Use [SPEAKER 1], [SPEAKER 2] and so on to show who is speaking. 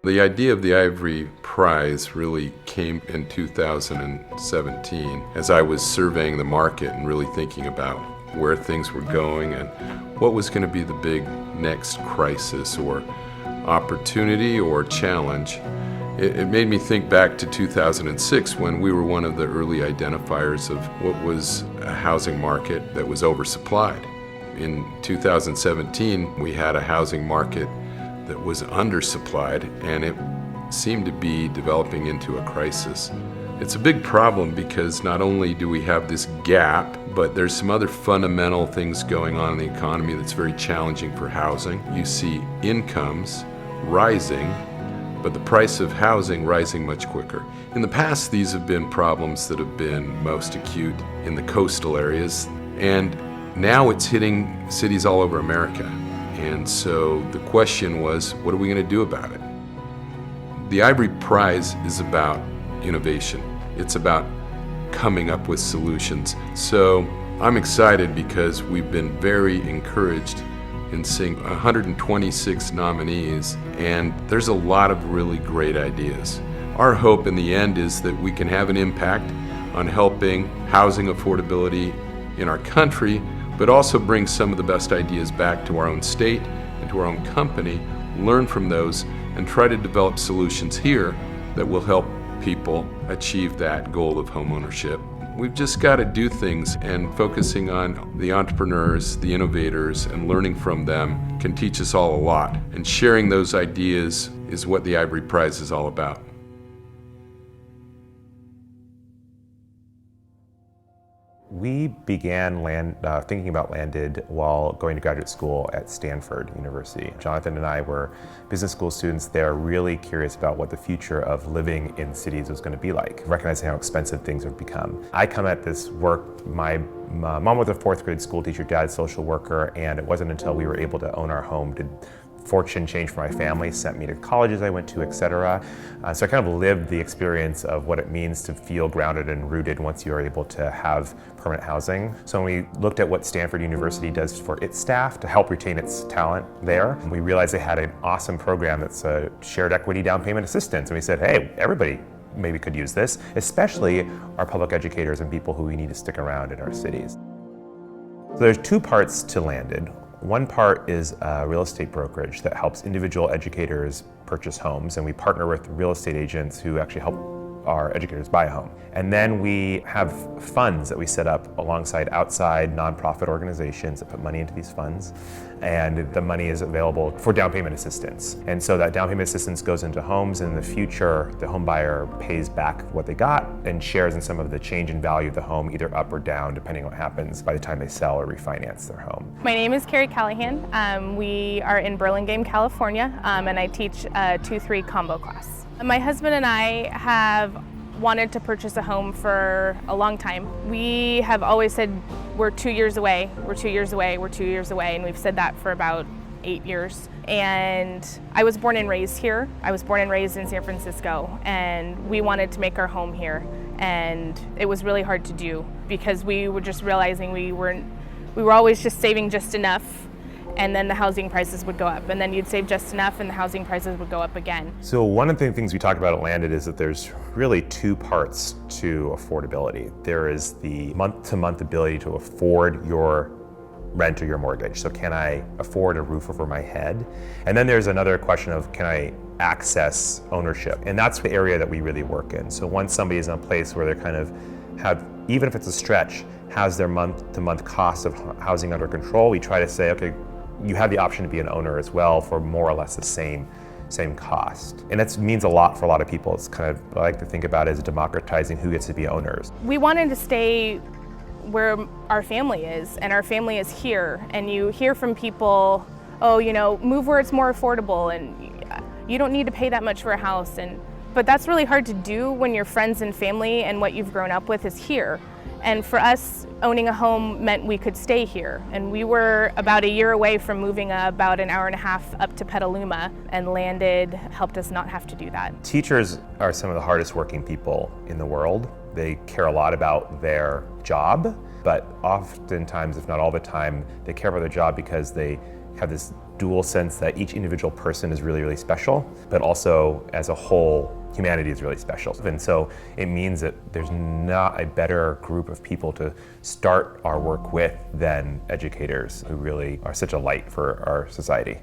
[SPEAKER 1] The idea of the Ivory Prize really came in 2017 as I was surveying the market and really thinking about where things were going and what was going to be the big next crisis or opportunity or challenge. It made me think back to 2006 when we were one of the early identifiers of what was a housing market that was oversupplied. In 2017, we had a housing market that was undersupplied, and it seemed to be developing into a crisis. It's a big problem because not only do we have this gap, but there's some other fundamental things going on in the economy that's very challenging for housing. You see incomes rising, but the price of housing rising much quicker. In the past, these have been problems that have been most acute in the coastal areas, and now it's hitting cities all over America. And so the question was, what are we going to do about it? The Ivory Prize is about innovation. It's about coming up with solutions. So I'm excited because we've been very encouraged in seeing 126 nominees, and there's a lot of really great ideas. Our hope in the end is that we can have an impact on helping housing affordability in our country, but also bring some of the best ideas back to our own state and to our own company, learn from those, and try to develop solutions here that will help people achieve that goal of homeownership. We've just got to do things, and focusing on the entrepreneurs, the innovators, and learning from them can teach us all a lot. And sharing those ideas is what the Ivory Prize is all about.
[SPEAKER 2] We began thinking about Landed while going to graduate school at Stanford University. Jonathan and I were business school students there, really curious about what the future of living in cities was going to be like, recognizing how expensive things have become. I come at this work, my mom was a fourth grade school teacher, dad social worker, and it wasn't until we were able to own our home did fortune change for my family, sent me to colleges I went to, etc. So I kind of lived the experience of what it means to feel grounded and rooted once you are able to have permanent housing. So when we looked at what Stanford University does for its staff to help retain its talent there, we realized they had an awesome program that's a shared equity down payment assistance. And we said, hey, everybody maybe could use this, especially our public educators and people who we need to stick around in our cities. So there's two parts to Landed. One part is a real estate brokerage that helps individual educators purchase homes, and we partner with real estate agents who actually help our educators buy a home. And then we have funds that we set up alongside outside nonprofit organizations that put money into these funds, and the money is available for down payment assistance. And so that down payment assistance goes into homes, and in the future the home buyer pays back what they got and shares in some of the change in value of the home, either up or down, depending on what happens by the time they sell or refinance their home.
[SPEAKER 3] My name is Carrie Callahan. We are in Burlingame, California, and I teach a 2-3 combo class. My husband and I have wanted to purchase a home for a long time. We have always said we're 2 years away, we're 2 years away, we're 2 years away, and we've said that for about 8 years. And I was born and raised here. I was born and raised in San Francisco, and we wanted to make our home here. And it was really hard to do because we were just realizing we were always just saving just enough, and then the housing prices would go up, and then you'd save just enough and the housing prices would go up again.
[SPEAKER 2] So one of the things we talk about at Landed is that there's really two parts to affordability. There is the month-to-month ability to afford your rent or your mortgage. So can I afford a roof over my head? And then there's another question of, can I access ownership? And that's the area that we really work in. So once somebody is in a place where they're kind of have, even if it's a stretch, has their month-to-month costs of housing under control, we try to say, okay, you have the option to be an owner as well for more or less the same cost. And that means a lot for a lot of people. It's kind of, I like to think about it as democratizing who gets to be owners.
[SPEAKER 3] We wanted to stay where our family is, and our family is here. And you hear from people, oh, you know, move where it's more affordable, and you don't need to pay that much for a house. But that's really hard to do when your friends and family and what you've grown up with is here. And for us, owning a home meant we could stay here. And we were about a year away from moving about an hour and a half up to Petaluma, and Landed helped us not have to do that.
[SPEAKER 2] Teachers are some of the hardest working people in the world. They care a lot about their job, but oftentimes, if not all the time, they care about their job because they have this dual sense that each individual person is really, really special, but also as a whole, humanity is really special. And so it means that there's not a better group of people to start our work with than educators who really are such a light for our society.